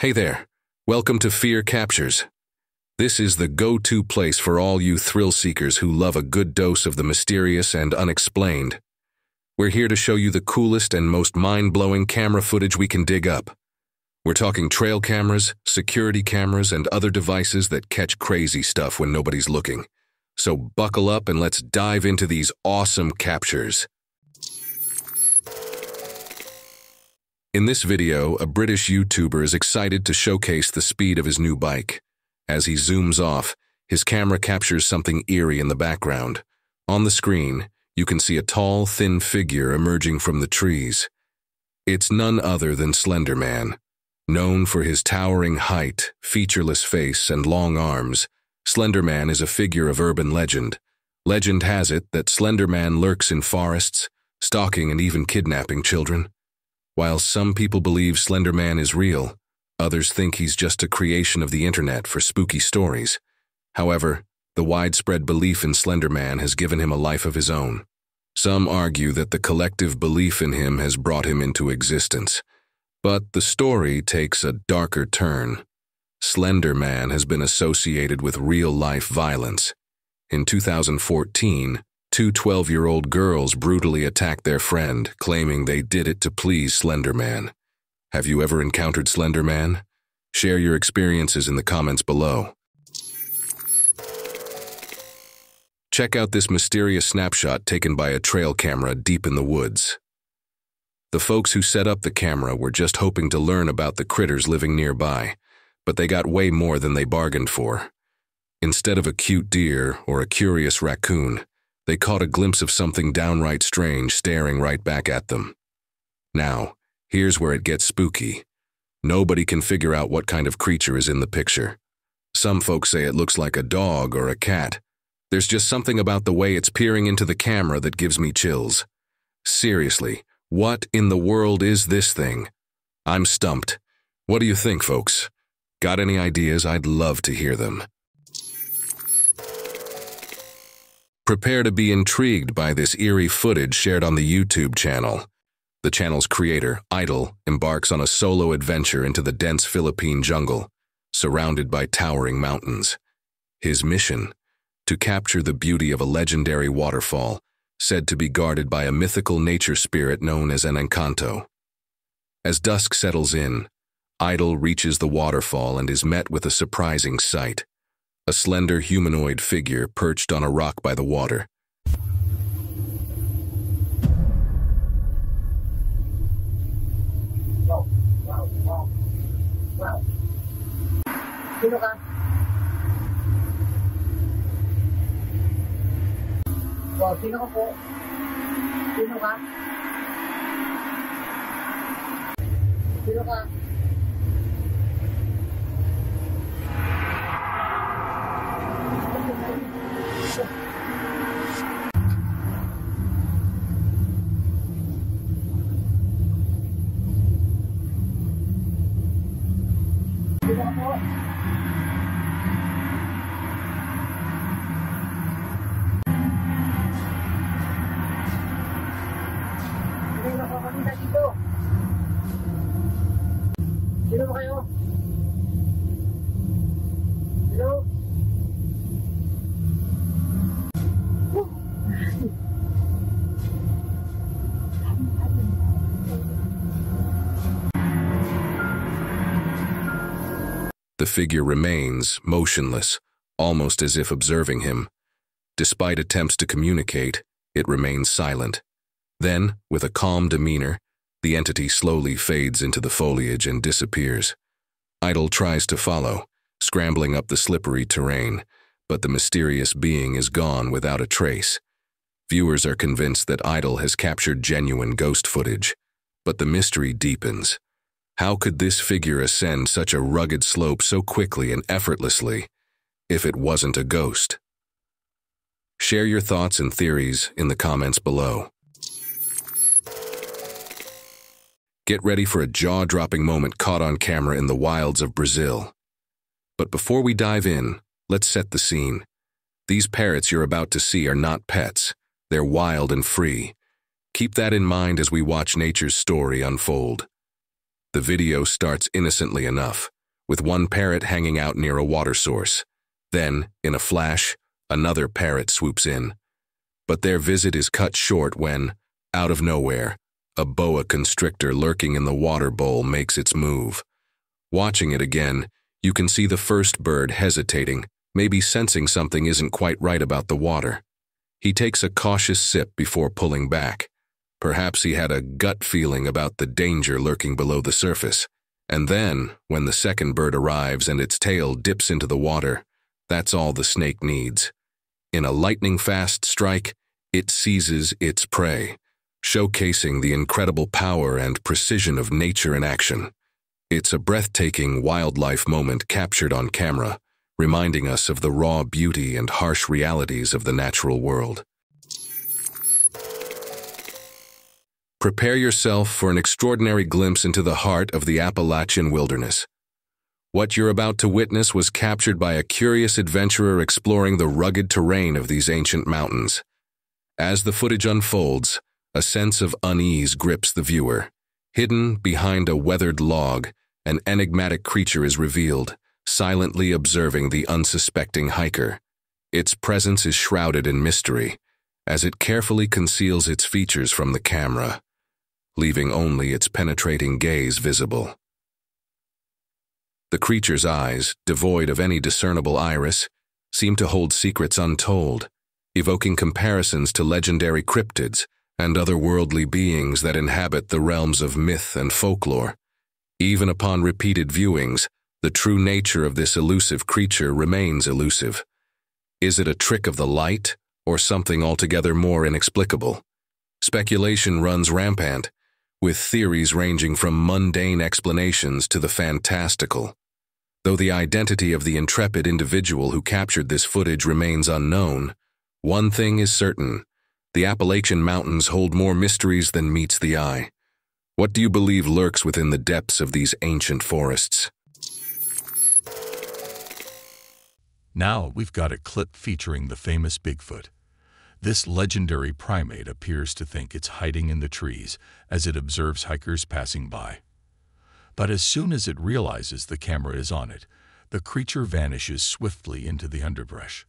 Hey there, welcome to Fear Captures. This is the go-to place for all you thrill seekers who love a good dose of the mysterious and unexplained. We're here to show you the coolest and most mind-blowing camera footage we can dig up. We're talking trail cameras, security cameras, and other devices that catch crazy stuff when nobody's looking. So buckle up and let's dive into these awesome captures. In this video, a British YouTuber is excited to showcase the speed of his new bike. As he zooms off, his camera captures something eerie in the background. On the screen, you can see a tall, thin figure emerging from the trees. It's none other than Slender Man. Known for his towering height, featureless face, and long arms, Slender Man is a figure of urban legend. Legend has it that Slender Man lurks in forests, stalking and even kidnapping children. While some people believe Slender Man is real, others think he's just a creation of the internet for spooky stories. However, the widespread belief in Slender Man has given him a life of his own. Some argue that the collective belief in him has brought him into existence. But the story takes a darker turn. Slender Man has been associated with real-life violence. In 2014, two 12-year-old girls brutally attacked their friend, claiming they did it to please Slender Man. Have you ever encountered Slender Man? Share your experiences in the comments below. Check out this mysterious snapshot taken by a trail camera deep in the woods. The folks who set up the camera were just hoping to learn about the critters living nearby, but they got way more than they bargained for. Instead of a cute deer or a curious raccoon, they caught a glimpse of something downright strange staring right back at them. Now, here's where it gets spooky. Nobody can figure out what kind of creature is in the picture. Some folks say it looks like a dog or a cat. There's just something about the way it's peering into the camera that gives me chills. Seriously, what in the world is this thing? I'm stumped. What do you think, folks? Got any ideas? I'd love to hear them. Prepare to be intrigued by this eerie footage shared on the YouTube channel. The channel's creator, Idol, embarks on a solo adventure into the dense Philippine jungle, surrounded by towering mountains. His mission? To capture the beauty of a legendary waterfall, said to be guarded by a mythical nature spirit known as an Encanto. As dusk settles in, Idol reaches the waterfall and is met with a surprising sight. A slender humanoid figure perched on a rock by the water. Wow. Sino ka? Wow, sino ka po? Sino ka? Sino ka? Sino ba kayo? Hello? The figure remains, motionless, almost as if observing him. Despite attempts to communicate, it remains silent. Then, with a calm demeanor, the entity slowly fades into the foliage and disappears. Idol tries to follow, scrambling up the slippery terrain, but the mysterious being is gone without a trace. Viewers are convinced that Idol has captured genuine ghost footage, but the mystery deepens. How could this figure ascend such a rugged slope so quickly and effortlessly if it wasn't a ghost? Share your thoughts and theories in the comments below. Get ready for a jaw-dropping moment caught on camera in the wilds of Brazil. But before we dive in, let's set the scene. These parrots you're about to see are not pets. They're wild and free. Keep that in mind as we watch nature's story unfold. The video starts innocently enough, with one parrot hanging out near a water source. Then, in a flash, another parrot swoops in. But their visit is cut short when, out of nowhere, a boa constrictor lurking in the water bowl makes its move. Watching it again, you can see the first bird hesitating, maybe sensing something isn't quite right about the water. He takes a cautious sip before pulling back. Perhaps he had a gut feeling about the danger lurking below the surface. And then, when the second bird arrives and its tail dips into the water, that's all the snake needs. In a lightning-fast strike, it seizes its prey, showcasing the incredible power and precision of nature in action. It's a breathtaking wildlife moment captured on camera, reminding us of the raw beauty and harsh realities of the natural world. Prepare yourself for an extraordinary glimpse into the heart of the Appalachian wilderness. What you're about to witness was captured by a curious adventurer exploring the rugged terrain of these ancient mountains. As the footage unfolds, a sense of unease grips the viewer. Hidden behind a weathered log, an enigmatic creature is revealed, silently observing the unsuspecting hiker. Its presence is shrouded in mystery, as it carefully conceals its features from the camera, leaving only its penetrating gaze visible. The creature's eyes, devoid of any discernible iris, seem to hold secrets untold, evoking comparisons to legendary cryptids and otherworldly beings that inhabit the realms of myth and folklore. Even upon repeated viewings, the true nature of this elusive creature remains elusive. Is it a trick of the light, or something altogether more inexplicable? Speculation runs rampant, with theories ranging from mundane explanations to the fantastical. Though the identity of the intrepid individual who captured this footage remains unknown, one thing is certain: the Appalachian Mountains hold more mysteries than meets the eye. What do you believe lurks within the depths of these ancient forests? Now we've got a clip featuring the famous Bigfoot. This legendary primate appears to think it's hiding in the trees as it observes hikers passing by. But as soon as it realizes the camera is on it, the creature vanishes swiftly into the underbrush.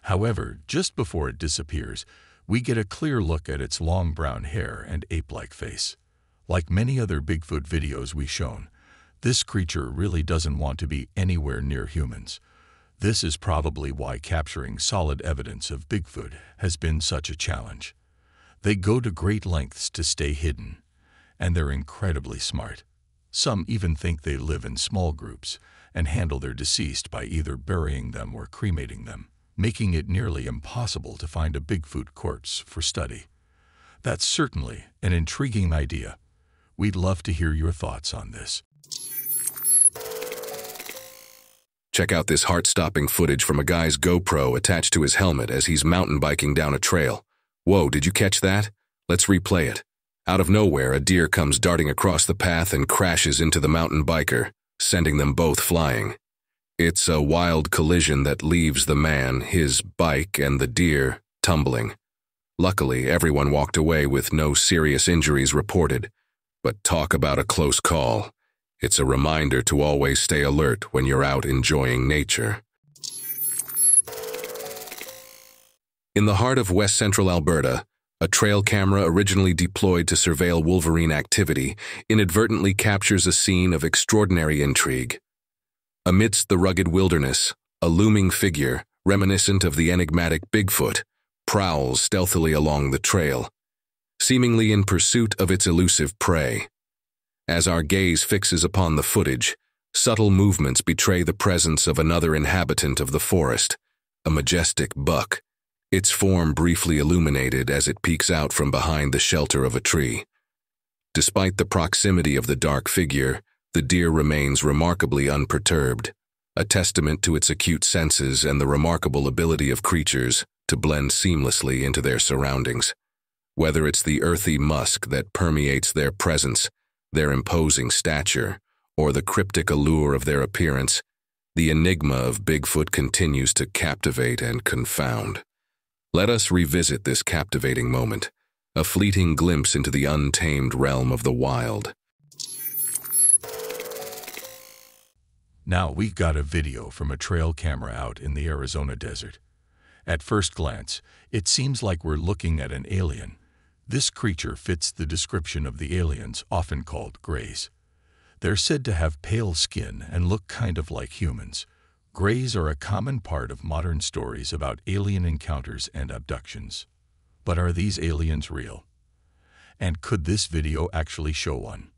However, just before it disappears, we get a clear look at its long brown hair and ape-like face. Like many other Bigfoot videos we've shown, this creature really doesn't want to be anywhere near humans. This is probably why capturing solid evidence of Bigfoot has been such a challenge. They go to great lengths to stay hidden, and they're incredibly smart. Some even think they live in small groups and handle their deceased by either burying them or cremating them, making it nearly impossible to find a Bigfoot corpse for study. That's certainly an intriguing idea. We'd love to hear your thoughts on this. Check out this heart-stopping footage from a guy's GoPro attached to his helmet as he's mountain biking down a trail. Whoa, did you catch that? Let's replay it. Out of nowhere, a deer comes darting across the path and crashes into the mountain biker, sending them both flying. It's a wild collision that leaves the man, his bike, and the deer tumbling. Luckily, everyone walked away with no serious injuries reported. But talk about a close call. It's a reminder to always stay alert when you're out enjoying nature. In the heart of West Central Alberta, a trail camera originally deployed to surveil wolverine activity inadvertently captures a scene of extraordinary intrigue. Amidst the rugged wilderness, a looming figure, reminiscent of the enigmatic Bigfoot, prowls stealthily along the trail, seemingly in pursuit of its elusive prey. As our gaze fixes upon the footage, subtle movements betray the presence of another inhabitant of the forest, a majestic buck, its form briefly illuminated as it peeks out from behind the shelter of a tree. Despite the proximity of the dark figure, the deer remains remarkably unperturbed, a testament to its acute senses and the remarkable ability of creatures to blend seamlessly into their surroundings. Whether it's the earthy musk that permeates their presence, their imposing stature, or the cryptic allure of their appearance, the enigma of Bigfoot continues to captivate and confound. Let us revisit this captivating moment, a fleeting glimpse into the untamed realm of the wild. Now we've got a video from a trail camera out in the Arizona desert. At first glance, it seems like we're looking at an alien. This creature fits the description of the aliens often called greys. They're said to have pale skin and look kind of like humans. Greys are a common part of modern stories about alien encounters and abductions. But are these aliens real? And could this video actually show one?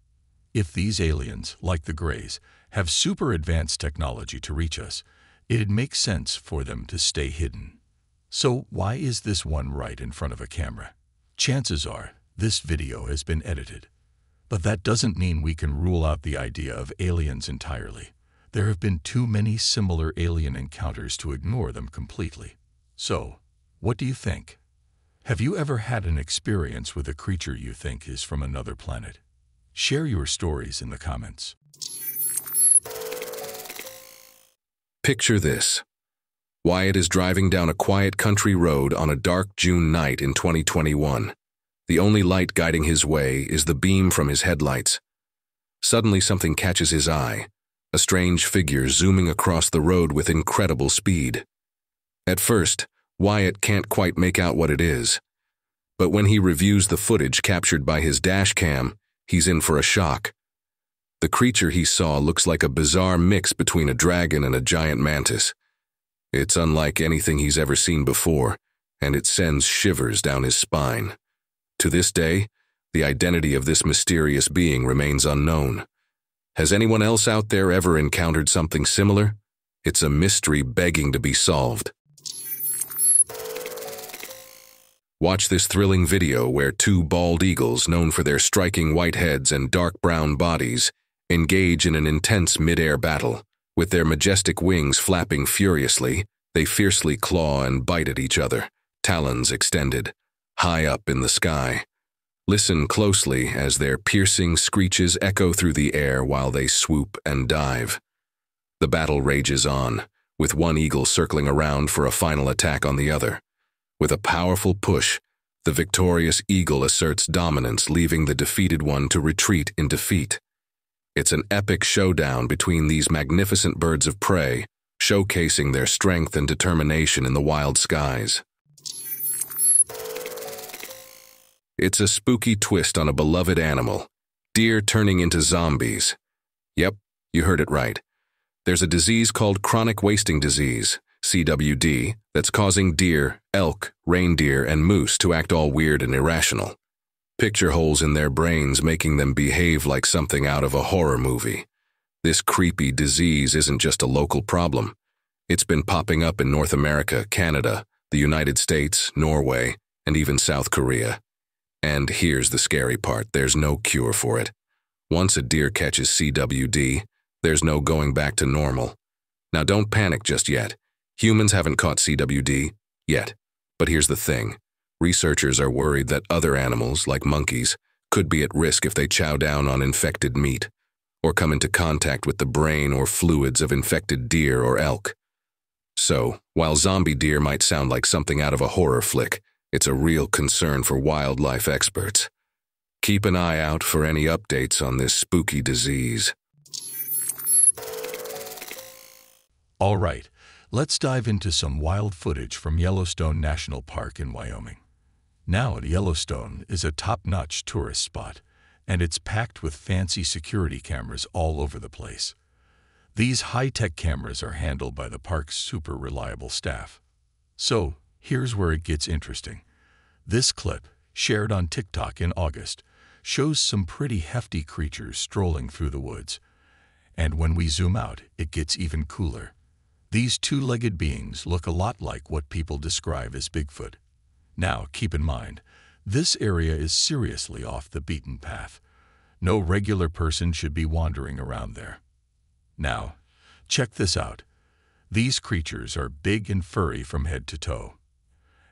If these aliens, like the greys, have super advanced technology to reach us, it'd make sense for them to stay hidden. So why is this one right in front of a camera? Chances are this video has been edited. But that doesn't mean we can rule out the idea of aliens entirely. There have been too many similar alien encounters to ignore them completely. So, what do you think? Have you ever had an experience with a creature you think is from another planet? Share your stories in the comments. Picture this. Wyatt is driving down a quiet country road on a dark June night in 2021. The only light guiding his way is the beam from his headlights. Suddenly something catches his eye, a strange figure zooming across the road with incredible speed. At first, Wyatt can't quite make out what it is. But when he reviews the footage captured by his dash cam, he's in for a shock. The creature he saw looks like a bizarre mix between a dragon and a giant mantis. It's unlike anything he's ever seen before, and it sends shivers down his spine. To this day, the identity of this mysterious being remains unknown. Has anyone else out there ever encountered something similar? It's a mystery begging to be solved. Watch this thrilling video where two bald eagles known for their striking white heads and dark brown bodies engage in an intense mid-air battle. With their majestic wings flapping furiously, they fiercely claw and bite at each other, talons extended, high up in the sky. Listen closely as their piercing screeches echo through the air while they swoop and dive. The battle rages on, with one eagle circling around for a final attack on the other. With a powerful push, the victorious eagle asserts dominance, leaving the defeated one to retreat in defeat. It's an epic showdown between these magnificent birds of prey, showcasing their strength and determination in the wild skies. It's a spooky twist on a beloved animal, deer turning into zombies. Yep, you heard it right. There's a disease called chronic wasting disease, CWD, that's causing deer, elk, reindeer, and moose to act all weird and irrational. Picture holes in their brains making them behave like something out of a horror movie. This creepy disease isn't just a local problem. It's been popping up in North America, Canada, the United States, Norway, and even South Korea. And here's the scary part, there's no cure for it. Once a deer catches CWD, there's no going back to normal. Now don't panic just yet. Humans haven't caught CWD yet. But here's the thing. Researchers are worried that other animals, like monkeys, could be at risk if they chow down on infected meat, or come into contact with the brain or fluids of infected deer or elk. So, while zombie deer might sound like something out of a horror flick, it's a real concern for wildlife experts. Keep an eye out for any updates on this spooky disease. All right, let's dive into some wild footage from Yellowstone National Park in Wyoming. Now, Yellowstone is a top-notch tourist spot, and it's packed with fancy security cameras all over the place. These high-tech cameras are handled by the park's super reliable staff. So, here's where it gets interesting. This clip, shared on TikTok in August, shows some pretty hefty creatures strolling through the woods. And when we zoom out, it gets even cooler. These two-legged beings look a lot like what people describe as Bigfoot. Now, keep in mind, this area is seriously off the beaten path. No regular person should be wandering around there. Now, check this out. These creatures are big and furry from head to toe.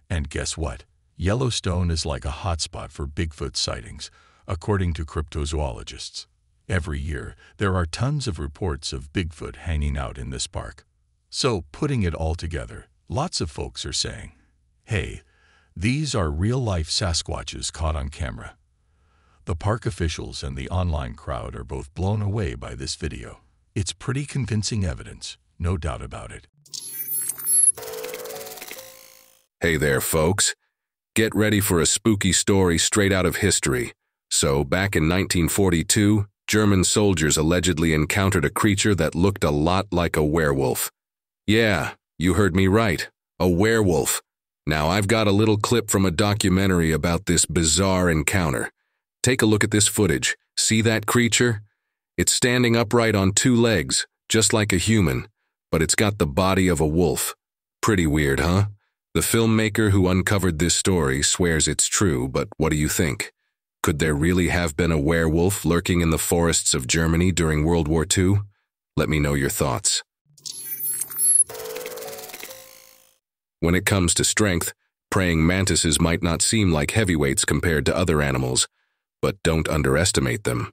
And guess what? Yellowstone is like a hotspot for Bigfoot sightings, according to cryptozoologists. Every year, there are tons of reports of Bigfoot hanging out in this park. So, putting it all together, lots of folks are saying, hey, these are real-life Sasquatches caught on camera. The park officials and the online crowd are both blown away by this video. It's pretty convincing evidence, no doubt about it. Hey there, folks. Get ready for a spooky story straight out of history. So, back in 1942, German soldiers allegedly encountered a creature that looked a lot like a werewolf. Yeah, you heard me right. A werewolf. Now, I've got a little clip from a documentary about this bizarre encounter. Take a look at this footage. See that creature? It's standing upright on two legs, just like a human, but it's got the body of a wolf. Pretty weird, huh? The filmmaker who uncovered this story swears it's true, but what do you think? Could there really have been a werewolf lurking in the forests of Germany during World War II? Let me know your thoughts. When it comes to strength, praying mantises might not seem like heavyweights compared to other animals, but don't underestimate them.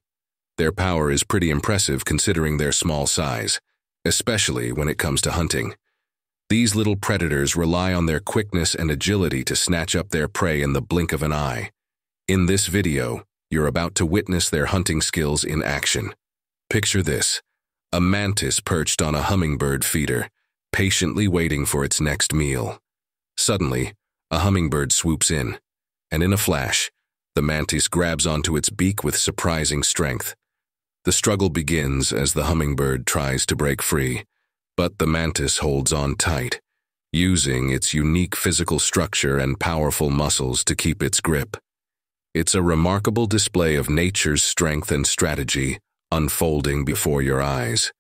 Their power is pretty impressive considering their small size, especially when it comes to hunting. These little predators rely on their quickness and agility to snatch up their prey in the blink of an eye. In this video, you're about to witness their hunting skills in action. Picture this: a mantis perched on a hummingbird feeder, patiently waiting for its next meal. Suddenly, a hummingbird swoops in, and in a flash, the mantis grabs onto its beak with surprising strength. The struggle begins as the hummingbird tries to break free, but the mantis holds on tight, using its unique physical structure and powerful muscles to keep its grip. It's a remarkable display of nature's strength and strategy unfolding before your eyes.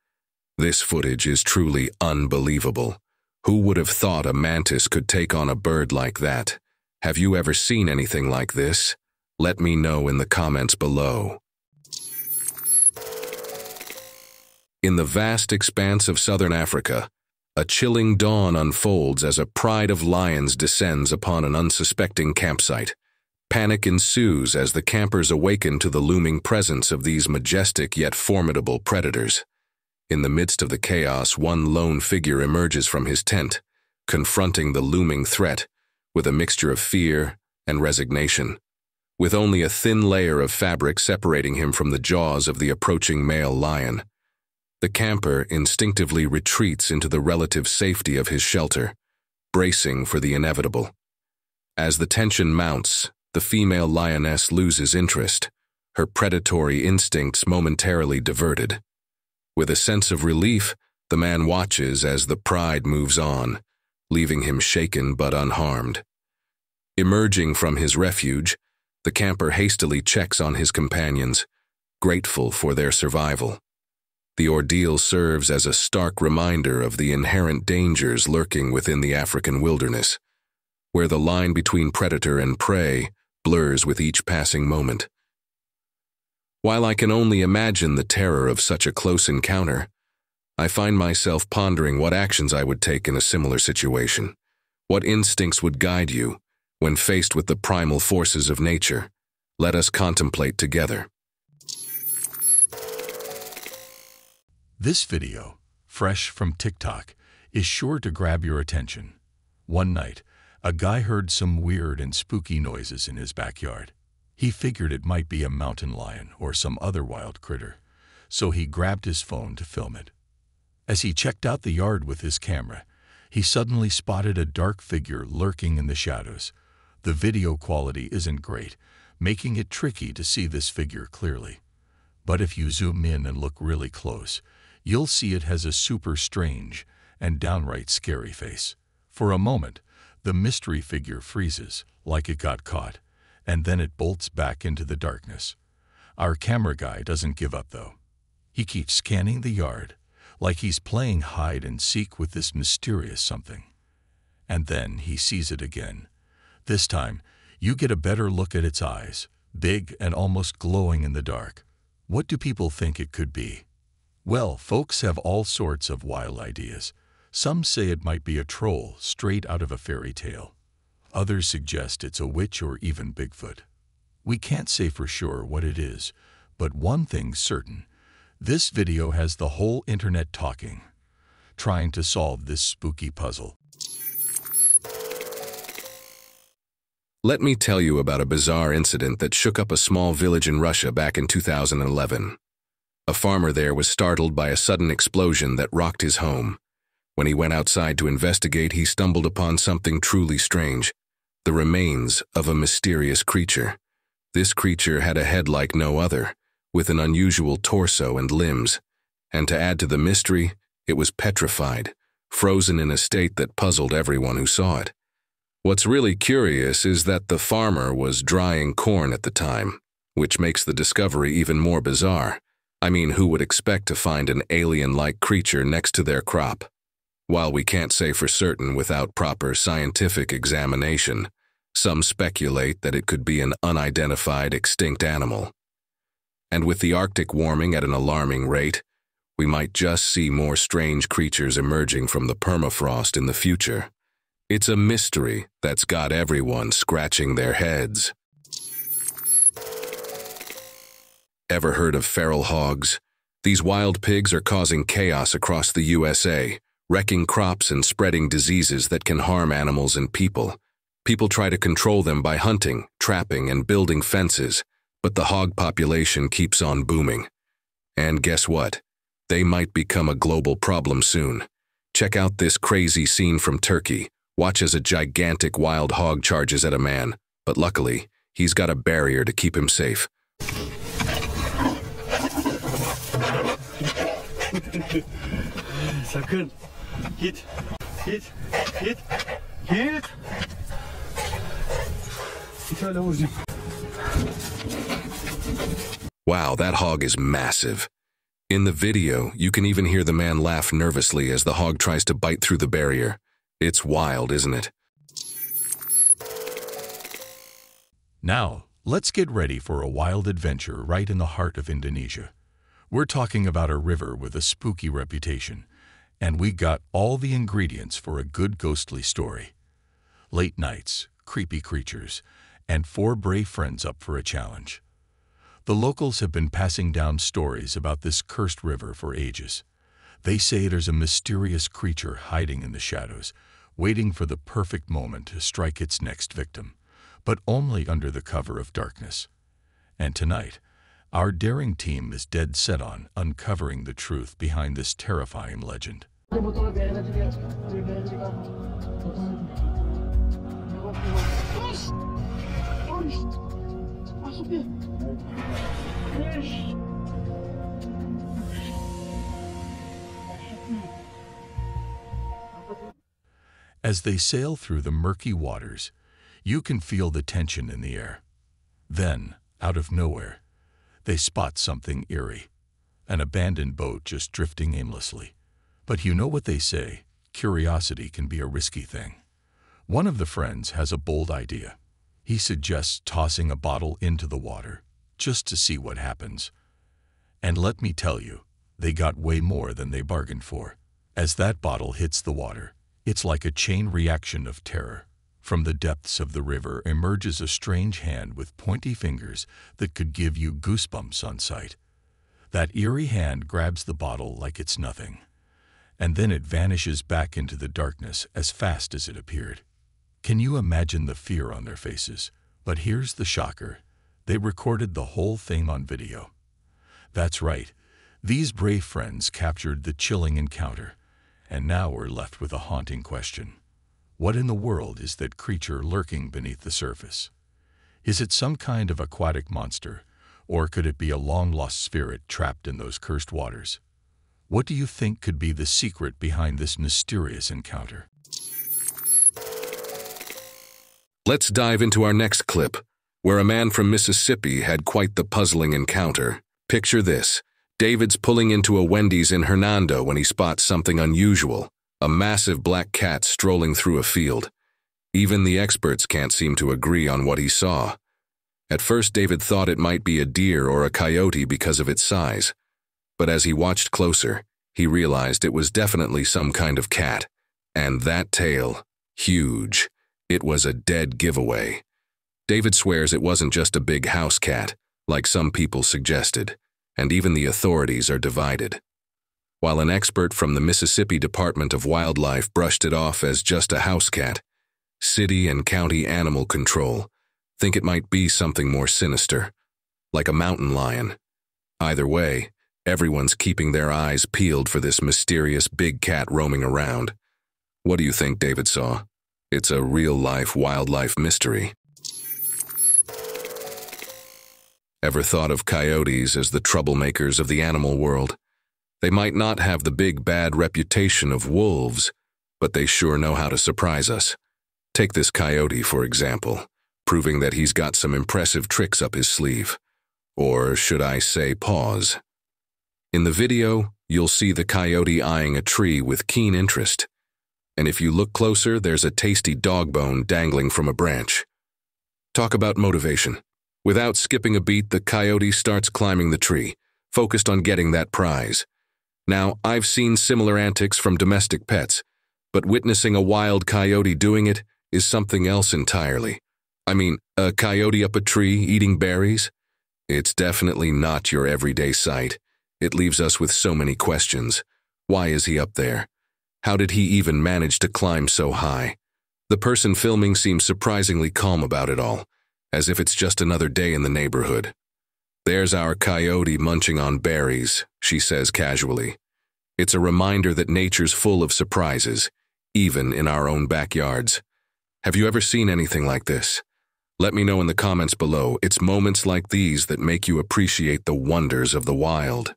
This footage is truly unbelievable. Who would have thought a mantis could take on a bird like that? Have you ever seen anything like this? Let me know in the comments below. In the vast expanse of southern Africa, a chilling dawn unfolds as a pride of lions descends upon an unsuspecting campsite. Panic ensues as the campers awaken to the looming presence of these majestic yet formidable predators. In the midst of the chaos, one lone figure emerges from his tent, confronting the looming threat with a mixture of fear and resignation. With only a thin layer of fabric separating him from the jaws of the approaching male lion, the camper instinctively retreats into the relative safety of his shelter, bracing for the inevitable. As the tension mounts, the female lioness loses interest, her predatory instincts momentarily diverted. With a sense of relief, the man watches as the pride moves on, leaving him shaken but unharmed. Emerging from his refuge, the camper hastily checks on his companions, grateful for their survival. The ordeal serves as a stark reminder of the inherent dangers lurking within the African wilderness, where the line between predator and prey blurs with each passing moment. While I can only imagine the terror of such a close encounter, I find myself pondering what actions I would take in a similar situation. What instincts would guide you when faced with the primal forces of nature? Let us contemplate together. This video, fresh from TikTok, is sure to grab your attention. One night, a guy heard some weird and spooky noises in his backyard. He figured it might be a mountain lion or some other wild critter, so he grabbed his phone to film it. As he checked out the yard with his camera, he suddenly spotted a dark figure lurking in the shadows. The video quality isn't great, making it tricky to see this figure clearly. But if you zoom in and look really close, you'll see it has a super strange and downright scary face. For a moment, the mystery figure freezes, like it got caught, and then it bolts back into the darkness. Our camera guy doesn't give up, though. He keeps scanning the yard, like he's playing hide and seek with this mysterious something. And then he sees it again. This time, you get a better look at its eyes, big and almost glowing in the dark. What do people think it could be? Well, folks have all sorts of wild ideas. Some say it might be a troll straight out of a fairy tale. Others suggest it's a witch or even Bigfoot. We can't say for sure what it is, but one thing's certain. This video has the whole internet talking, trying to solve this spooky puzzle. Let me tell you about a bizarre incident that shook up a small village in Russia back in 2011. A farmer there was startled by a sudden explosion that rocked his home. When he went outside to investigate, he stumbled upon something truly strange: the remains of a mysterious creature. This creature had a head like no other, with an unusual torso and limbs. And to add to the mystery, it was petrified, frozen in a state that puzzled everyone who saw it. What's really curious is that the farmer was drying corn at the time, which makes the discovery even more bizarre. I mean, who would expect to find an alien-like creature next to their crop? While we can't say for certain without proper scientific examination, some speculate that it could be an unidentified extinct animal. And with the Arctic warming at an alarming rate, we might just see more strange creatures emerging from the permafrost in the future. It's a mystery that's got everyone scratching their heads. Ever heard of feral hogs? These wild pigs are causing chaos across the USA, wrecking crops and spreading diseases that can harm animals and people. People try to control them by hunting, trapping, and building fences, but the hog population keeps on booming. And guess what? They might become a global problem soon. Check out this crazy scene from Turkey. Watch as a gigantic wild hog charges at a man, but luckily, he's got a barrier to keep him safe. Sakın. Git. Git. Git. Git. Git öyle vuracağım. Wow, that hog is massive. In the video, you can even hear the man laugh nervously as the hog tries to bite through the barrier. It's wild, isn't it? Now, let's get ready for a wild adventure right in the heart of Indonesia. We're talking about a river with a spooky reputation, and we got all the ingredients for a good ghostly story. Late nights, creepy creatures, and 4 brave friends up for a challenge. The locals have been passing down stories about this cursed river for ages. They say there's a mysterious creature hiding in the shadows, waiting for the perfect moment to strike its next victim, but only under the cover of darkness. And tonight, our daring team is dead set on uncovering the truth behind this terrifying legend. As they sail through the murky waters, you can feel the tension in the air. Then, out of nowhere, they spot something eerie, an abandoned boat just drifting aimlessly. But you know what they say, curiosity can be a risky thing. One of the friends has a bold idea. He suggests tossing a bottle into the water, just to see what happens. And let me tell you, they got way more than they bargained for. As that bottle hits the water, it's like a chain reaction of terror. From the depths of the river emerges a strange hand with pointy fingers that could give you goosebumps on sight. That eerie hand grabs the bottle like it's nothing, and then it vanishes back into the darkness as fast as it appeared. Can you imagine the fear on their faces? But here's the shocker. They recorded the whole thing on video. That's right. These brave friends captured the chilling encounter, and now we're left with a haunting question. What in the world is that creature lurking beneath the surface? Is it some kind of aquatic monster, or could it be a long-lost spirit trapped in those cursed waters? What do you think could be the secret behind this mysterious encounter? Let's dive into our next clip, where a man from Mississippi had quite the puzzling encounter. Picture this. David's pulling into a Wendy's in Hernando when he spots something unusual, a massive black cat strolling through a field. Even the experts can't seem to agree on what he saw. At first, David thought it might be a deer or a coyote because of its size, but as he watched closer, he realized it was definitely some kind of cat. And that tail, huge. It was a dead giveaway. David swears it wasn't just a big house cat, like some people suggested, and even the authorities are divided. While an expert from the Mississippi Department of Wildlife brushed it off as just a house cat, city and county animal control think it might be something more sinister, like a mountain lion. Either way, Everyone's keeping their eyes peeled for this mysterious big cat roaming around. What do you think David saw? It's a real-life wildlife mystery. Ever thought of coyotes as the troublemakers of the animal world? They might not have the big bad reputation of wolves, but they sure know how to surprise us. Take this coyote, for example, proving that he's got some impressive tricks up his sleeve. Or should I say paws? In the video, you'll see the coyote eyeing a tree with keen interest. And if you look closer, there's a tasty dog bone dangling from a branch. Talk about motivation. Without skipping a beat, the coyote starts climbing the tree, focused on getting that prize. Now, I've seen similar antics from domestic pets, but witnessing a wild coyote doing it is something else entirely. I mean, a coyote up a tree eating berries? It's definitely not your everyday sight. It leaves us with so many questions. Why is he up there? How did he even manage to climb so high? The person filming seems surprisingly calm about it all, as if it's just another day in the neighborhood. "There's our coyote munching on berries," she says casually. It's a reminder that nature's full of surprises, even in our own backyards. Have you ever seen anything like this? Let me know in the comments below. It's moments like these that make you appreciate the wonders of the wild.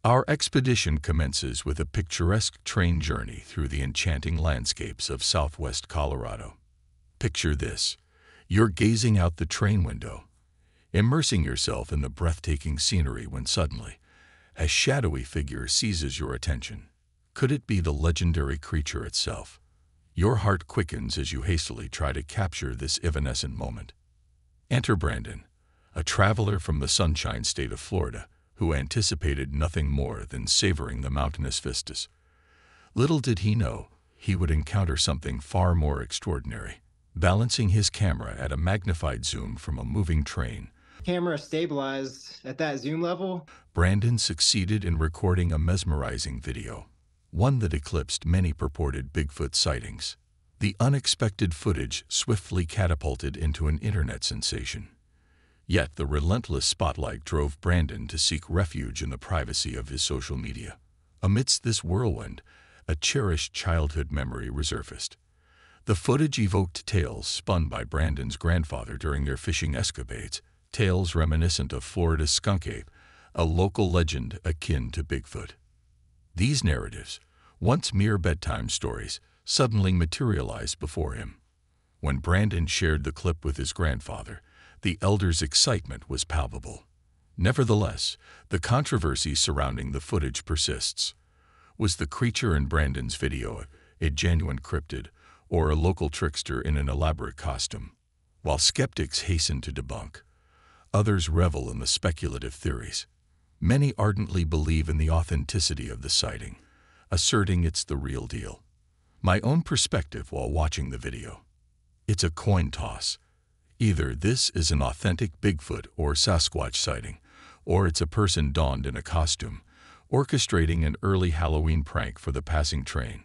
Our expedition commences with a picturesque train journey through the enchanting landscapes of southwest Colorado. Picture this. You're gazing out the train window, immersing yourself in the breathtaking scenery when suddenly, a shadowy figure seizes your attention. Could it be the legendary creature itself? Your heart quickens as you hastily try to capture this evanescent moment. Enter Brandon, a traveler from the Sunshine State of Florida, who anticipated nothing more than savoring the mountainous vistas. Little did he know he would encounter something far more extraordinary. Balancing his camera at a magnified zoom from a moving train, camera stabilized at that zoom level, Brandon succeeded in recording a mesmerizing video, one that eclipsed many purported Bigfoot sightings. The unexpected footage swiftly catapulted into an internet sensation. Yet the relentless spotlight drove Brandon to seek refuge in the privacy of his social media. Amidst this whirlwind, a cherished childhood memory resurfaced. The footage evoked tales spun by Brandon's grandfather during their fishing escapades, tales reminiscent of Florida's skunk ape, a local legend akin to Bigfoot. These narratives, once mere bedtime stories, suddenly materialized before him. When Brandon shared the clip with his grandfather, the elder's excitement was palpable. Nevertheless, the controversy surrounding the footage persists. Was the creature in Brandon's video a genuine cryptid, or a local trickster in an elaborate costume? While skeptics hasten to debunk, others revel in the speculative theories. Many ardently believe in the authenticity of the sighting, asserting it's the real deal. My own perspective while watching the video: it's a coin toss. Either this is an authentic Bigfoot or Sasquatch sighting, or it's a person donned in a costume, orchestrating an early Halloween prank for the passing train.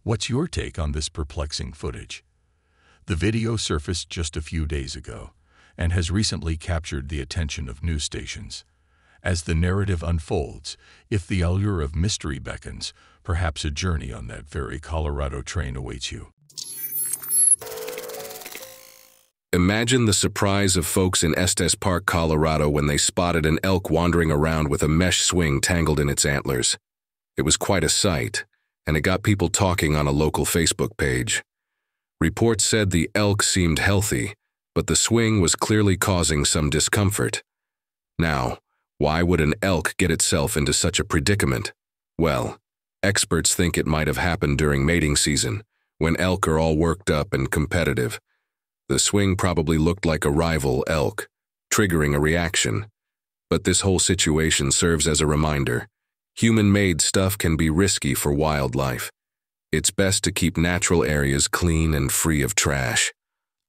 What's your take on this perplexing footage? The video surfaced just a few days ago and has recently captured the attention of news stations. As the narrative unfolds, if the allure of mystery beckons, perhaps a journey on that very Colorado train awaits you. Imagine the surprise of folks in Estes Park, Colorado when they spotted an elk wandering around with a mesh swing tangled in its antlers. It was quite a sight, and it got people talking on a local Facebook page. Reports said the elk seemed healthy, but the swing was clearly causing some discomfort. Now, why would an elk get itself into such a predicament? Well, experts think it might have happened during mating season, when elk are all worked up and competitive. The swing probably looked like a rival elk, triggering a reaction. But this whole situation serves as a reminder. Human-made stuff can be risky for wildlife. It's best to keep natural areas clean and free of trash.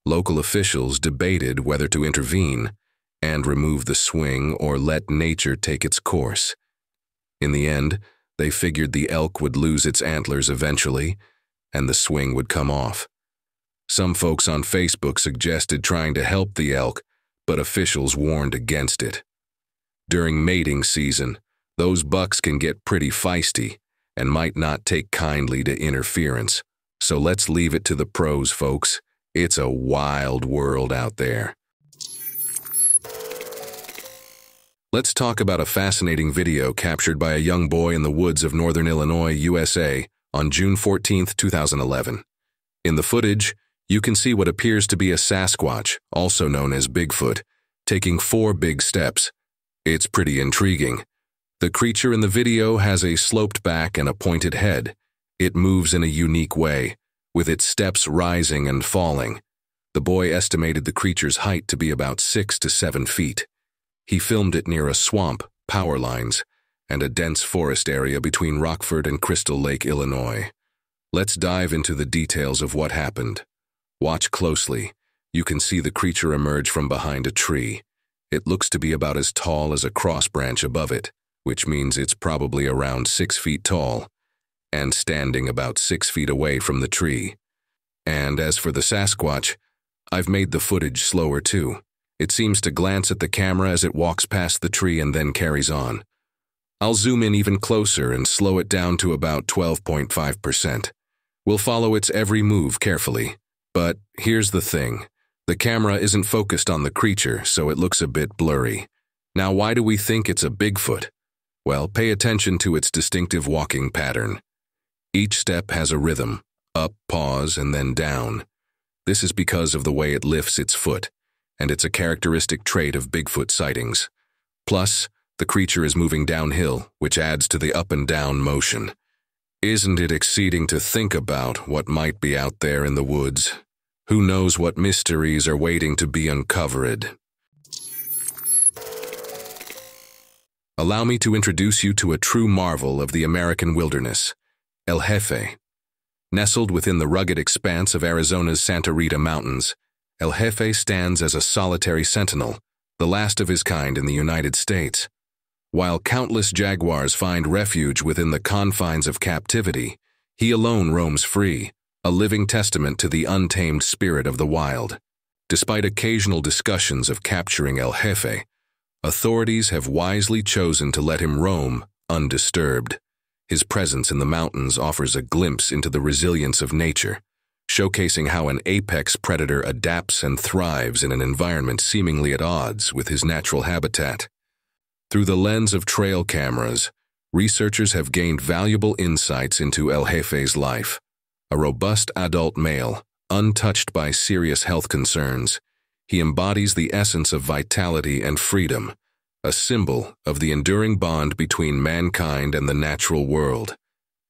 Local officials debated whether to intervene and remove the swing or let nature take its course. In the end, they figured the elk would lose its antlers eventually, and the swing would come off. Some folks on Facebook suggested trying to help the elk but officials warned against it. During mating season, those bucks can get pretty feisty and might not take kindly to interference. So let's leave it to the pros, folks. It's a wild world out there. Let's talk about a fascinating video captured by a young boy in the woods of northern Illinois, USA, on June 14, 2011. In the footage, you can see what appears to be a Sasquatch, also known as Bigfoot, taking 4 big steps. It's pretty intriguing. The creature in the video has a sloped back and a pointed head. It moves in a unique way, with its steps rising and falling. The boy estimated the creature's height to be about 6 to 7 feet. He filmed it near a swamp, power lines, and a dense forest area between Rockford and Crystal Lake, Illinois. Let's dive into the details of what happened. Watch closely. You can see the creature emerge from behind a tree. It looks to be about as tall as a cross branch above it, which means it's probably around 6 feet tall, and standing about 6 feet away from the tree. And as for the Sasquatch, I've made the footage slower too. It seems to glance at the camera as it walks past the tree and then carries on. I'll zoom in even closer and slow it down to about 12.5%. We'll follow its every move carefully. But here's the thing. The camera isn't focused on the creature, so it looks a bit blurry. Now, why do we think it's a Bigfoot? Well, pay attention to its distinctive walking pattern. Each step has a rhythm, up, pause, and then down. This is because of the way it lifts its foot, and it's a characteristic trait of Bigfoot sightings. Plus, the creature is moving downhill, which adds to the up and down motion. Isn't it exciting to think about what might be out there in the woods? Who knows what mysteries are waiting to be uncovered? Allow me to introduce you to a true marvel of the American wilderness, El Jefe. Nestled within the rugged expanse of Arizona's Santa Rita Mountains, El Jefe stands as a solitary sentinel, the last of his kind in the United States. While countless jaguars find refuge within the confines of captivity, he alone roams free, a living testament to the untamed spirit of the wild. Despite occasional discussions of capturing El Jefe, authorities have wisely chosen to let him roam undisturbed. His presence in the mountains offers a glimpse into the resilience of nature, showcasing how an apex predator adapts and thrives in an environment seemingly at odds with his natural habitat. Through the lens of trail cameras, researchers have gained valuable insights into El Jefe's life. A robust adult male, untouched by serious health concerns, he embodies the essence of vitality and freedom, a symbol of the enduring bond between mankind and the natural world.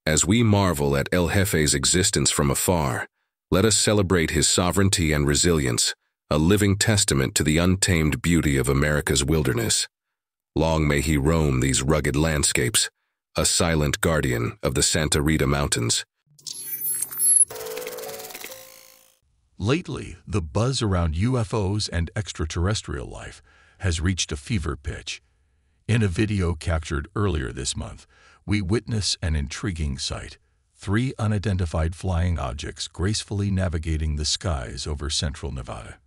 As we marvel at El Jefe's existence from afar, let us celebrate his sovereignty and resilience, a living testament to the untamed beauty of America's wilderness. Long may he roam these rugged landscapes, a silent guardian of the Santa Rita Mountains. Lately, the buzz around UFOs and extraterrestrial life has reached a fever pitch. In a video captured earlier this month, we witness an intriguing sight: 3 unidentified flying objects gracefully navigating the skies over central Nevada.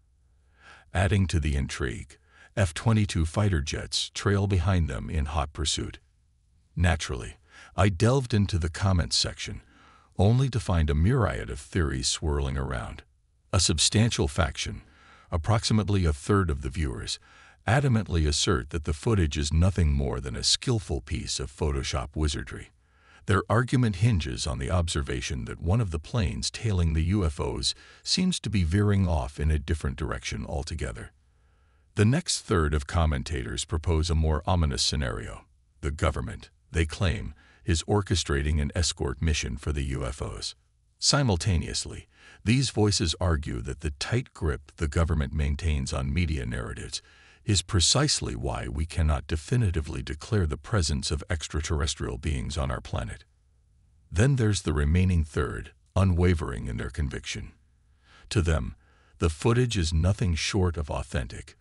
Adding to the intrigue, F-22 fighter jets trail behind them in hot pursuit. Naturally, I delved into the comments section, only to find a myriad of theories swirling around. A substantial faction, approximately a third of the viewers, adamantly assert that the footage is nothing more than a skillful piece of Photoshop wizardry. Their argument hinges on the observation that one of the planes tailing the UFOs seems to be veering off in a different direction altogether. The next third of commentators propose a more ominous scenario. The government, they claim, is orchestrating an escort mission for the UFOs. Simultaneously, these voices argue that the tight grip the government maintains on media narratives is precisely why we cannot definitively declare the presence of extraterrestrial beings on our planet. Then there's the remaining third, unwavering in their conviction. To them, the footage is nothing short of authentic,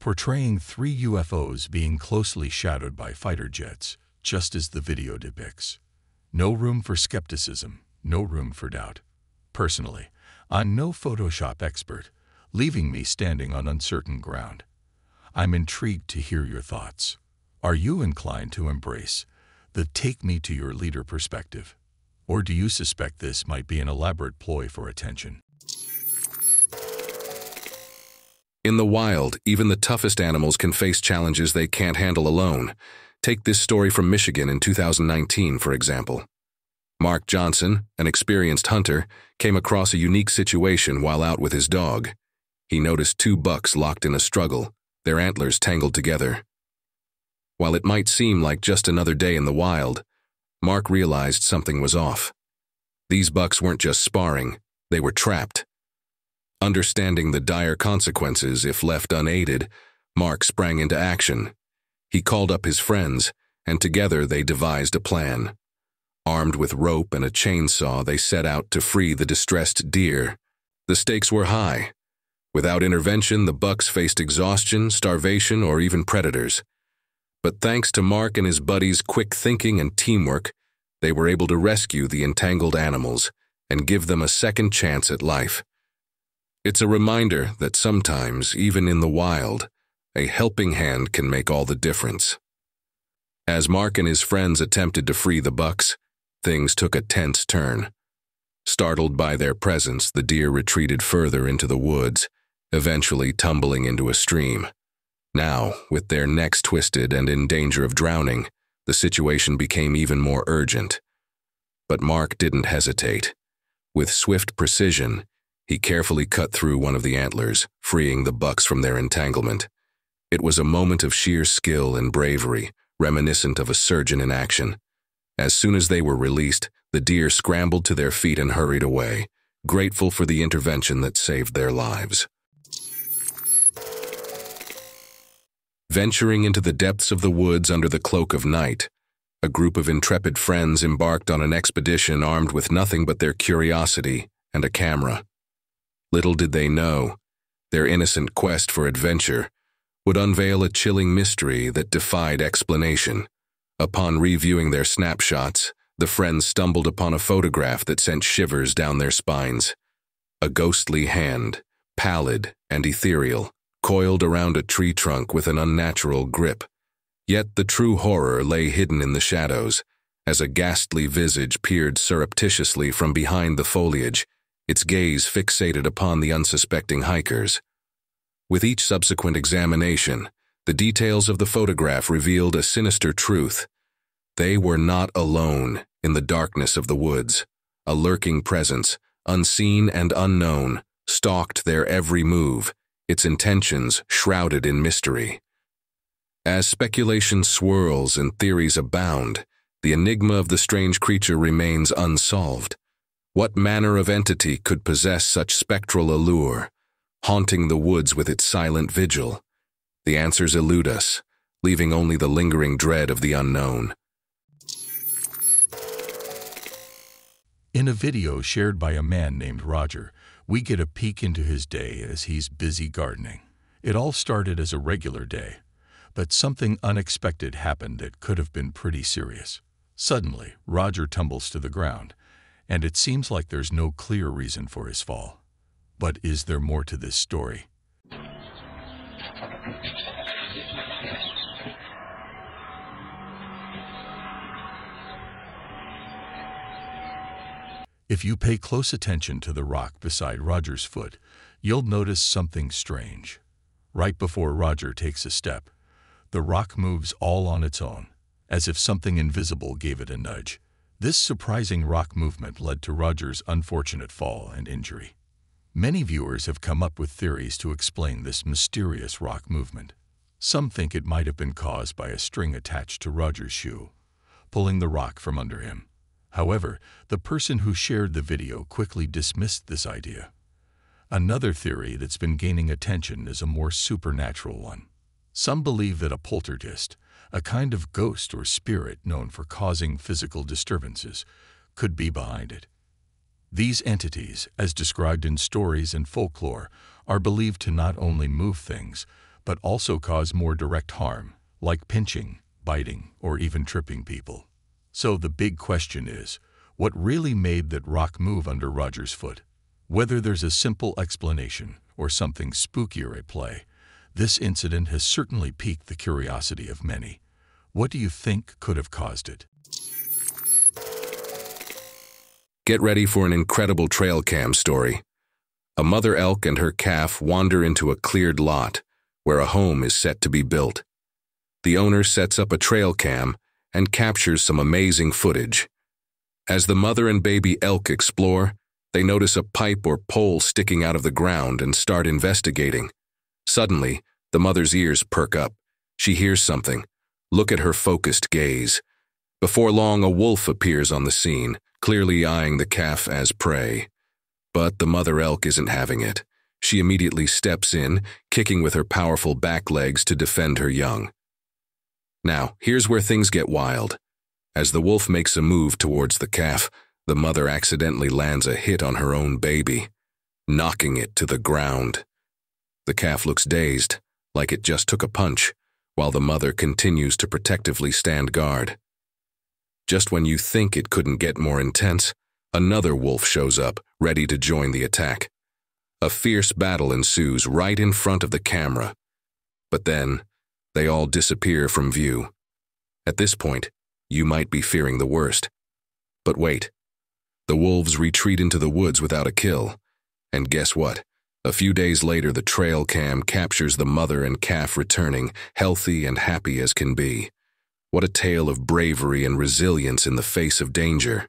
portraying 3 UFOs being closely shadowed by fighter jets, just as the video depicts. No room for skepticism, no room for doubt. Personally, I'm no Photoshop expert, leaving me standing on uncertain ground. I'm intrigued to hear your thoughts. Are you inclined to embrace the take me to your leader perspective? Or do you suspect this might be an elaborate ploy for attention? In the wild, even the toughest animals can face challenges they can't handle alone. Take this story from Michigan in 2019, for example. Mark Johnson, an experienced hunter, came across a unique situation while out with his dog. He noticed two bucks locked in a struggle, their antlers tangled together. While it might seem like just another day in the wild, Mark realized something was off. These bucks weren't just sparring, they were trapped. Understanding the dire consequences if left unaided, Mark sprang into action. He called up his friends, and together they devised a plan. Armed with rope and a chainsaw, they set out to free the distressed deer. The stakes were high. Without intervention, the bucks faced exhaustion, starvation, or even predators. But thanks to Mark and his buddies' quick thinking and teamwork, they were able to rescue the entangled animals and give them a second chance at life. It's a reminder that sometimes, even in the wild, a helping hand can make all the difference. As Mark and his friends attempted to free the bucks, things took a tense turn. Startled by their presence, the deer retreated further into the woods, eventually tumbling into a stream. Now, with their necks twisted and in danger of drowning, the situation became even more urgent. But Mark didn't hesitate. With swift precision, he carefully cut through one of the antlers, freeing the bucks from their entanglement. It was a moment of sheer skill and bravery, reminiscent of a surgeon in action. As soon as they were released, the deer scrambled to their feet and hurried away, grateful for the intervention that saved their lives. Venturing into the depths of the woods under the cloak of night, a group of intrepid friends embarked on an expedition armed with nothing but their curiosity and a camera. Little did they know, their innocent quest for adventure would unveil a chilling mystery that defied explanation. Upon reviewing their snapshots, the friends stumbled upon a photograph that sent shivers down their spines. A ghostly hand, pallid and ethereal, coiled around a tree trunk with an unnatural grip. Yet the true horror lay hidden in the shadows, as a ghastly visage peered surreptitiously from behind the foliage, its gaze fixated upon the unsuspecting hikers. With each subsequent examination, the details of the photograph revealed a sinister truth. They were not alone in the darkness of the woods. A lurking presence, unseen and unknown, stalked their every move, its intentions shrouded in mystery. As speculation swirls and theories abound, the enigma of the strange creature remains unsolved. What manner of entity could possess such spectral allure, haunting the woods with its silent vigil? The answers elude us, leaving only the lingering dread of the unknown. In a video shared by a man named Roger, we get a peek into his day as he's busy gardening. It all started as a regular day, but something unexpected happened that could have been pretty serious. Suddenly, Roger tumbles to the ground, and it seems like there's no clear reason for his fall. But is there more to this story? If you pay close attention to the rock beside Roger's foot, you'll notice something strange. Right before Roger takes a step, the rock moves all on its own, as if something invisible gave it a nudge. This surprising rock movement led to Roger's unfortunate fall and injury. Many viewers have come up with theories to explain this mysterious rock movement. Some think it might have been caused by a string attached to Roger's shoe, pulling the rock from under him. However, the person who shared the video quickly dismissed this idea. Another theory that's been gaining attention is a more supernatural one. Some believe that a poltergeist, a kind of ghost or spirit known for causing physical disturbances, could be behind it. These entities, as described in stories and folklore, are believed to not only move things, but also cause more direct harm, like pinching, biting, or even tripping people. So the big question is, what really made that rock move under Roger's foot? Whether there's a simple explanation or something spookier at play, This incident has certainly piqued the curiosity of many. What do you think could have caused it? Get ready for an incredible trail cam story. A mother elk and her calf wander into a cleared lot where a home is set to be built. The owner sets up a trail cam and captures some amazing footage. As the mother and baby elk explore, they notice a pipe or pole sticking out of the ground and start investigating. Suddenly, the mother's ears perk up. She hears something. Look at her focused gaze. Before long, a wolf appears on the scene, clearly eyeing the calf as prey. But the mother elk isn't having it. She immediately steps in, kicking with her powerful back legs to defend her young. Now, here's where things get wild. As the wolf makes a move towards the calf, the mother accidentally lands a hit on her own baby, knocking it to the ground. The calf looks dazed, like it just took a punch, while the mother continues to protectively stand guard. Just when you think it couldn't get more intense, another wolf shows up, ready to join the attack. A fierce battle ensues right in front of the camera. But then, they all disappear from view. At this point, you might be fearing the worst. But wait. The wolves retreat into the woods without a kill. And guess what? A few days later, the trail cam captures the mother and calf returning, healthy and happy as can be. What a tale of bravery and resilience in the face of danger.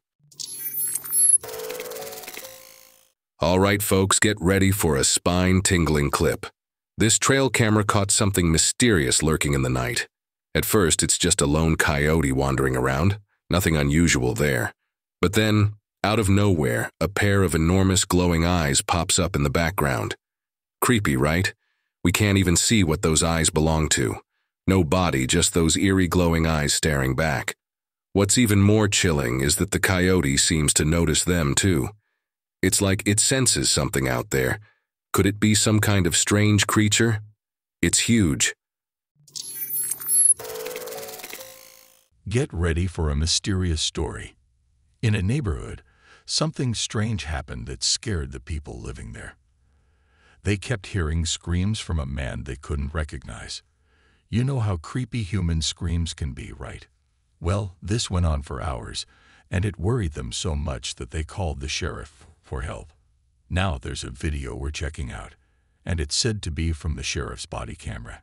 All right, folks, get ready for a spine-tingling clip. This trail camera caught something mysterious lurking in the night. At first, it's just a lone coyote wandering around. Nothing unusual there. But then, out of nowhere, a pair of enormous glowing eyes pops up in the background. Creepy, right? We can't even see what those eyes belong to. No body, just those eerie glowing eyes staring back. What's even more chilling is that the coyote seems to notice them too. It's like it senses something out there. Could it be some kind of strange creature? It's huge. Get ready for a mysterious story. In a neighborhood, something strange happened that scared the people living there. They kept hearing screams from a man they couldn't recognize. You know how creepy human screams can be, right? Well, this went on for hours, and it worried them so much that they called the sheriff for help. Now there's a video we're checking out, and it's said to be from the sheriff's body camera.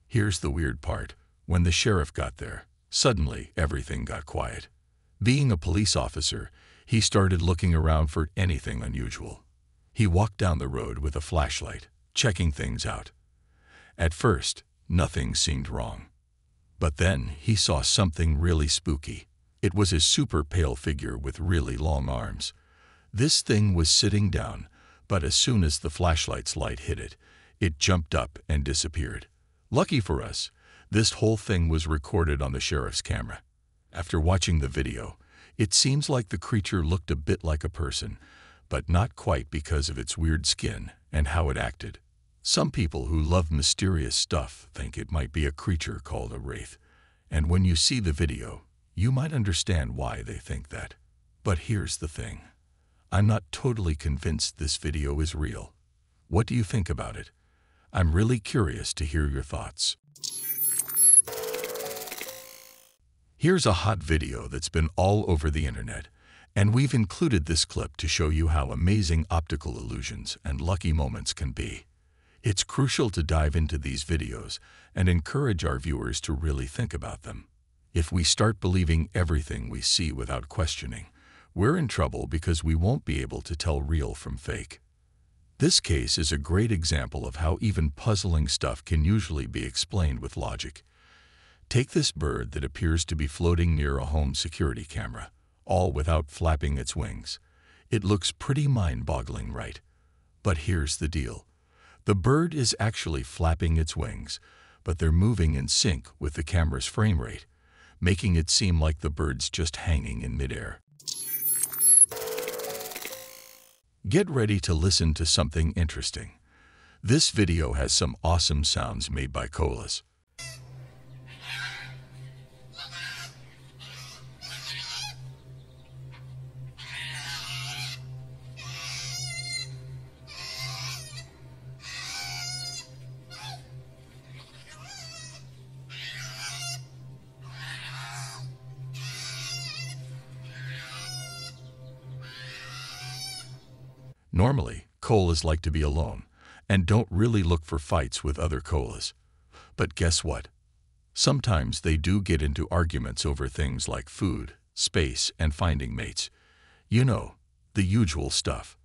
Here's the weird part. When the sheriff got there, suddenly everything got quiet. Being a police officer, he started looking around for anything unusual. He walked down the road with a flashlight, checking things out. At first, nothing seemed wrong. But then he saw something really spooky. It was a super pale figure with really long arms. This thing was sitting down, but as soon as the flashlight's light hit it, it jumped up and disappeared. Lucky for us, this whole thing was recorded on the sheriff's camera. After watching the video, it seems like the creature looked a bit like a person, but not quite because of its weird skin and how it acted. Some people who love mysterious stuff think it might be a creature called a wraith, and when you see the video, you might understand why they think that. But here's the thing. I'm not totally convinced this video is real. What do you think about it? I'm really curious to hear your thoughts. Here's a hot video that's been all over the internet, and we've included this clip to show you how amazing optical illusions and lucky moments can be. It's crucial to dive into these videos and encourage our viewers to really think about them. If we start believing everything we see without questioning, we're in trouble because we won't be able to tell real from fake. This case is a great example of how even puzzling stuff can usually be explained with logic. Take this bird that appears to be floating near a home security camera, all without flapping its wings. It looks pretty mind-boggling, right? But here's the deal. The bird is actually flapping its wings, but they're moving in sync with the camera's frame rate, making it seem like the bird's just hanging in midair. Get ready to listen to something interesting. This video has some awesome sounds made by koalas. Normally, koalas like to be alone and don't really look for fights with other koalas. But guess what? Sometimes they do get into arguments over things like food, space, and finding mates. You know, the usual stuff.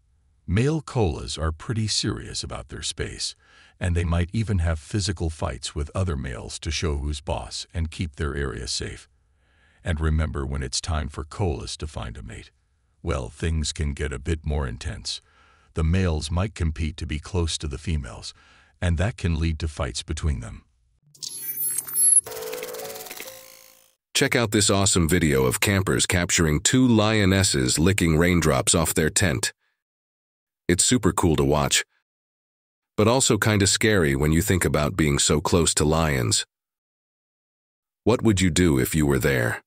Male koalas are pretty serious about their space, and they might even have physical fights with other males to show who's boss and keep their area safe. And remember, when it's time for koalas to find a mate, well, things can get a bit more intense. The males might compete to be close to the females, and that can lead to fights between them. Check out this awesome video of campers capturing 2 lionesses licking raindrops off their tent. It's super cool to watch, but also kinda scary when you think about being so close to lions. What would you do if you were there?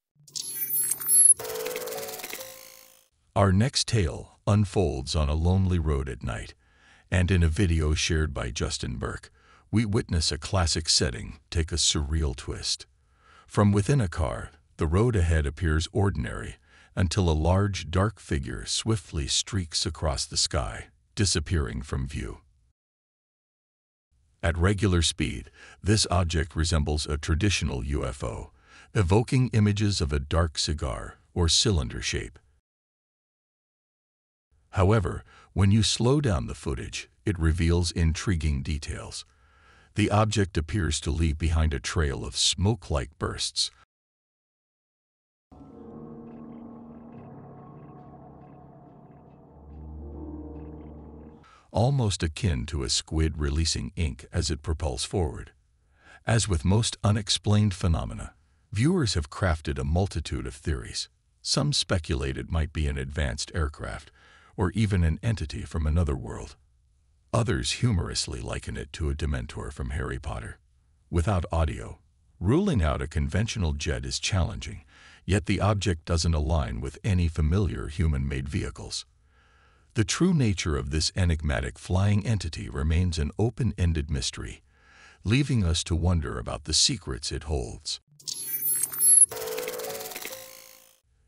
Our next tale unfolds on a lonely road at night, and in a video shared by Justin Burke, we witness a classic setting take a surreal twist. From within a car, the road ahead appears ordinary until a large, dark figure swiftly streaks across the sky, disappearing from view. At regular speed, this object resembles a traditional UFO, evoking images of a dark cigar or cylinder shape. However, when you slow down the footage, it reveals intriguing details. The object appears to leave behind a trail of smoke-like bursts, almost akin to a squid releasing ink as it propels forward. As with most unexplained phenomena, viewers have crafted a multitude of theories. Some speculate it might be an advanced aircraft, or even an entity from another world. Others humorously liken it to a Dementor from Harry Potter. Without audio, ruling out a conventional jet is challenging, yet the object doesn't align with any familiar human-made vehicles. The true nature of this enigmatic flying entity remains an open-ended mystery, leaving us to wonder about the secrets it holds.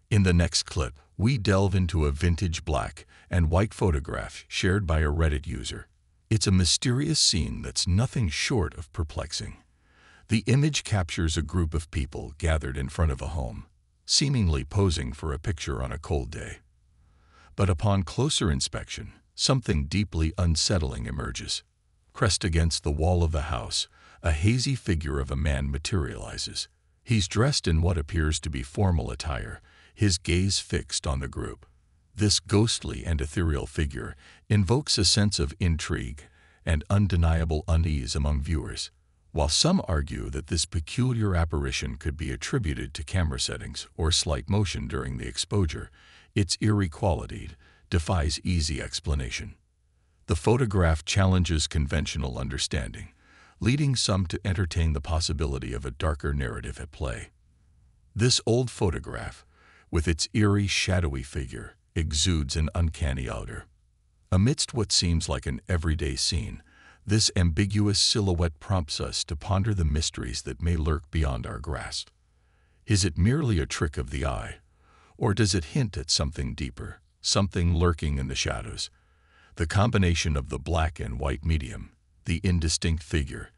In the next clip, we delve into a vintage black and white photograph shared by a Reddit user. It's a mysterious scene that's nothing short of perplexing. The image captures a group of people gathered in front of a home, seemingly posing for a picture on a cold day. But upon closer inspection, something deeply unsettling emerges. Pressed against the wall of the house, a hazy figure of a man materializes. He's dressed in what appears to be formal attire, his gaze fixed on the group. This ghostly and ethereal figure invokes a sense of intrigue and undeniable unease among viewers. While some argue that this peculiar apparition could be attributed to camera settings or slight motion during the exposure, its eerie quality defies easy explanation. The photograph challenges conventional understanding, leading some to entertain the possibility of a darker narrative at play. This old photograph, with its eerie, shadowy figure, exudes an uncanny odor. Amidst what seems like an everyday scene, this ambiguous silhouette prompts us to ponder the mysteries that may lurk beyond our grasp. Is it merely a trick of the eye, or does it hint at something deeper, something lurking in the shadows? The combination of the black and white medium, the indistinct figure,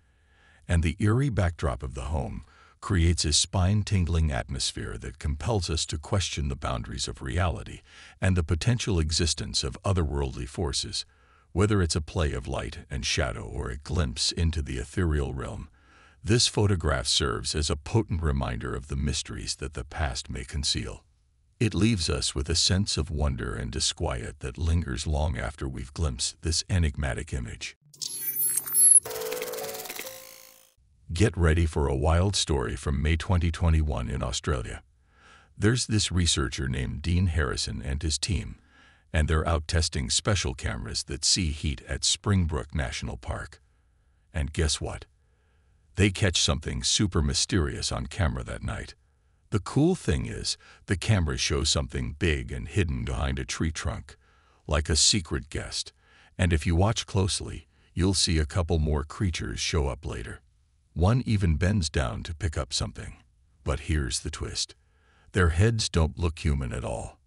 and the eerie backdrop of the home creates a spine-tingling atmosphere that compels us to question the boundaries of reality and the potential existence of otherworldly forces. Whether it's a play of light and shadow or a glimpse into the ethereal realm, this photograph serves as a potent reminder of the mysteries that the past may conceal. It leaves us with a sense of wonder and disquiet that lingers long after we've glimpsed this enigmatic image. Get ready for a wild story from May 2021 in Australia. There's this researcher named Dean Harrison and his team, and they're out testing special cameras that see heat at Springbrook National Park. And guess what? They catch something super mysterious on camera that night. The cool thing is, the cameras show something big and hidden behind a tree trunk, like a secret guest. And if you watch closely, you'll see a couple more creatures show up later. One even bends down to pick up something. But here's the twist. Their heads don't look human at all.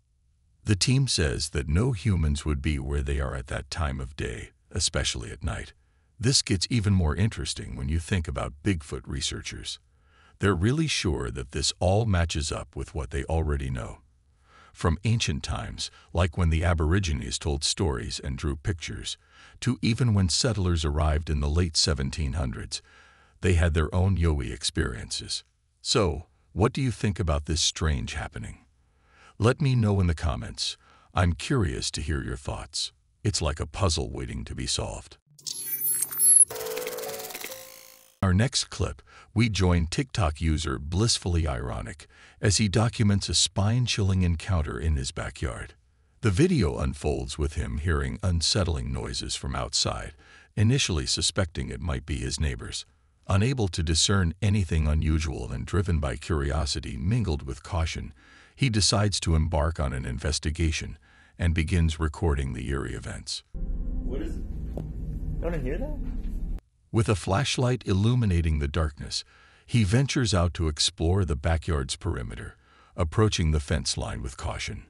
The team says that no humans would be where they are at that time of day, especially at night. This gets even more interesting when you think about Bigfoot researchers. They're really sure that this all matches up with what they already know. From ancient times, like when the Aborigines told stories and drew pictures, to even when settlers arrived in the late 1700s, they had their own Yowie experiences. So, what do you think about this strange happening? Let me know in the comments. I'm curious to hear your thoughts. It's like a puzzle waiting to be solved. Our next clip, we join TikTok user Blissfully Ironic as he documents a spine-chilling encounter in his backyard. The video unfolds with him hearing unsettling noises from outside, initially suspecting it might be his neighbors. Unable to discern anything unusual and driven by curiosity mingled with caution, he decides to embark on an investigation and begins recording the eerie events. What is it? Don't I hear that? With a flashlight illuminating the darkness, he ventures out to explore the backyard's perimeter, approaching the fence line with caution.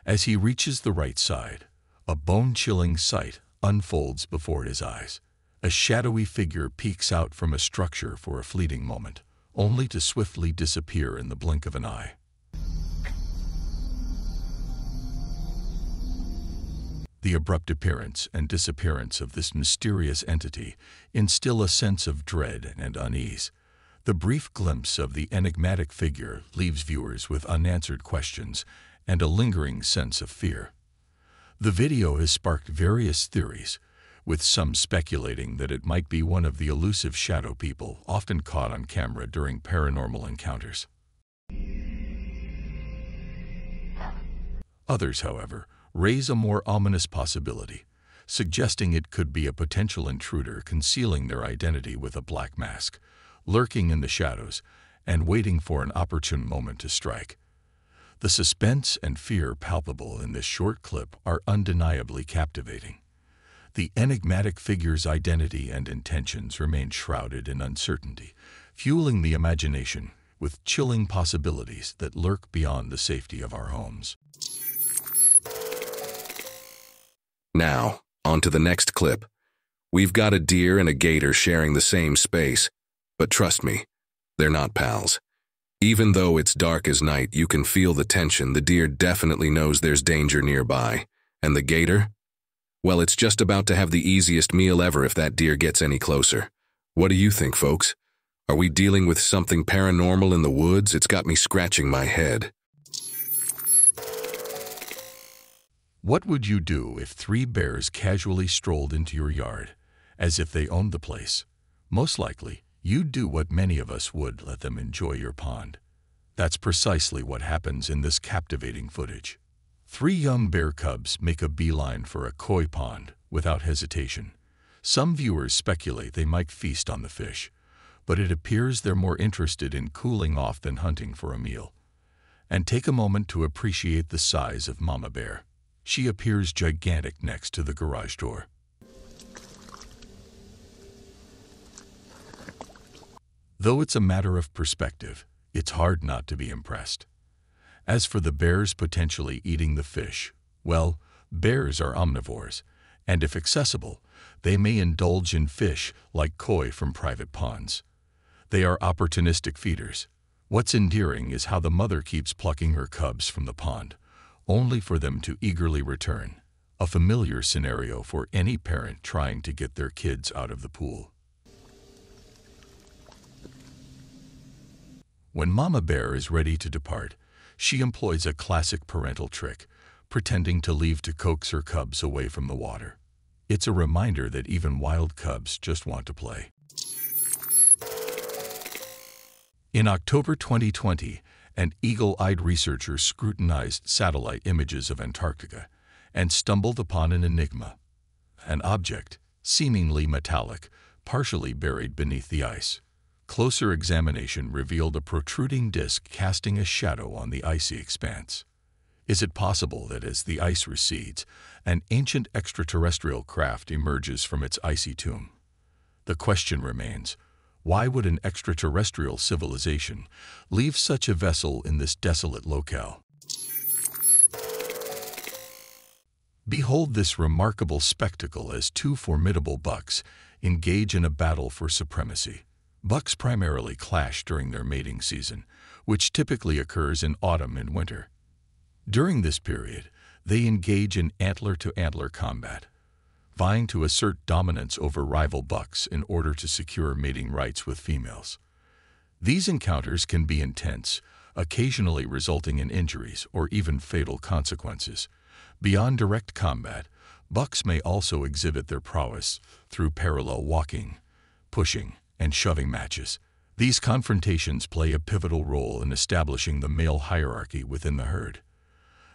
As he reaches the right side, a bone-chilling sight unfolds before his eyes. A shadowy figure peeks out from a structure for a fleeting moment, only to swiftly disappear in the blink of an eye. The abrupt appearance and disappearance of this mysterious entity instill a sense of dread and unease. The brief glimpse of the enigmatic figure leaves viewers with unanswered questions and a lingering sense of fear. The video has sparked various theories, with some speculating that it might be one of the elusive shadow people often caught on camera during paranormal encounters. Others, however, raise a more ominous possibility, suggesting it could be a potential intruder concealing their identity with a black mask, lurking in the shadows and waiting for an opportune moment to strike. The suspense and fear palpable in this short clip are undeniably captivating. The enigmatic figure's identity and intentions remain shrouded in uncertainty, fueling the imagination with chilling possibilities that lurk beyond the safety of our homes. Now, on to the next clip. We've got a deer and a gator sharing the same space, but trust me, they're not pals. Even though it's dark as night, you can feel the tension. The deer definitely knows there's danger nearby. And the gator? Well, it's just about to have the easiest meal ever if that deer gets any closer. What do you think, folks? Are we dealing with something paranormal in the woods? It's got me scratching my head. What would you do if 3 bears casually strolled into your yard, as if they owned the place? Most likely, you'd do what many of us would: let them enjoy your pond. That's precisely what happens in this captivating footage. 3 young bear cubs make a beeline for a koi pond without hesitation. Some viewers speculate they might feast on the fish, but it appears they're more interested in cooling off than hunting for a meal. And take a moment to appreciate the size of Mama Bear. She appears gigantic next to the garage door. Though it's a matter of perspective, it's hard not to be impressed. As for the bears potentially eating the fish, well, bears are omnivores, and if accessible, they may indulge in fish like koi from private ponds. They are opportunistic feeders. What's endearing is how the mother keeps plucking her cubs from the pond, only for them to eagerly return, a familiar scenario for any parent trying to get their kids out of the pool. When Mama Bear is ready to depart, she employs a classic parental trick, pretending to leave to coax her cubs away from the water. It's a reminder that even wild cubs just want to play. In October 2020, an eagle-eyed researcher scrutinized satellite images of Antarctica and stumbled upon an enigma. An object, seemingly metallic, partially buried beneath the ice. Closer examination revealed a protruding disk casting a shadow on the icy expanse. Is it possible that as the ice recedes, an ancient extraterrestrial craft emerges from its icy tomb? The question remains, Why would an extraterrestrial civilization leave such a vessel in this desolate locale? Behold this remarkable spectacle as two formidable bucks engage in a battle for supremacy. Bucks primarily clash during their mating season, which typically occurs in autumn and winter. During this period, they engage in antler-to-antler combat, vying to assert dominance over rival bucks in order to secure mating rights with females. These encounters can be intense, occasionally resulting in injuries or even fatal consequences. Beyond direct combat, bucks may also exhibit their prowess through parallel walking, pushing, and shoving matches. These confrontations play a pivotal role in establishing the male hierarchy within the herd.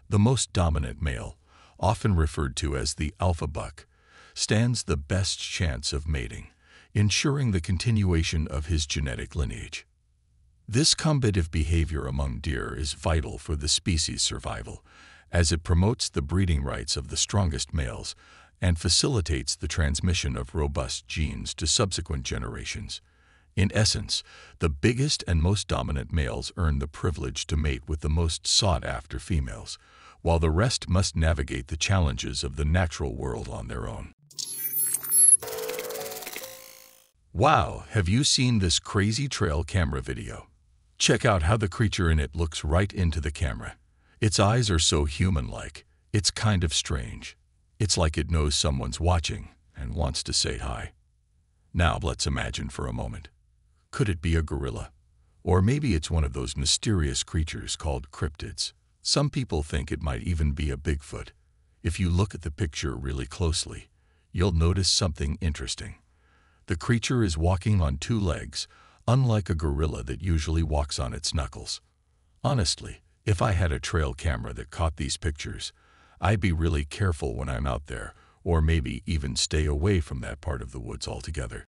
The most dominant male, often referred to as the alpha buck, stands the best chance of mating, ensuring the continuation of his genetic lineage. This combative behavior among deer is vital for the species' survival, as it promotes the breeding rights of the strongest males and facilitates the transmission of robust genes to subsequent generations. In essence, the biggest and most dominant males earn the privilege to mate with the most sought-after females, while the rest must navigate the challenges of the natural world on their own. Wow, have you seen this crazy trail camera video? Check out how the creature in it looks right into the camera. Its eyes are so human-like, it's kind of strange. It's like it knows someone's watching and wants to say hi. Now let's imagine for a moment. Could it be a gorilla? Or maybe it's one of those mysterious creatures called cryptids. Some people think it might even be a Bigfoot. If you look at the picture really closely, you'll notice something interesting. The creature is walking on two legs, unlike a gorilla that usually walks on its knuckles. Honestly, if I had a trail camera that caught these pictures, I'd be really careful when I'm out there, or maybe even stay away from that part of the woods altogether.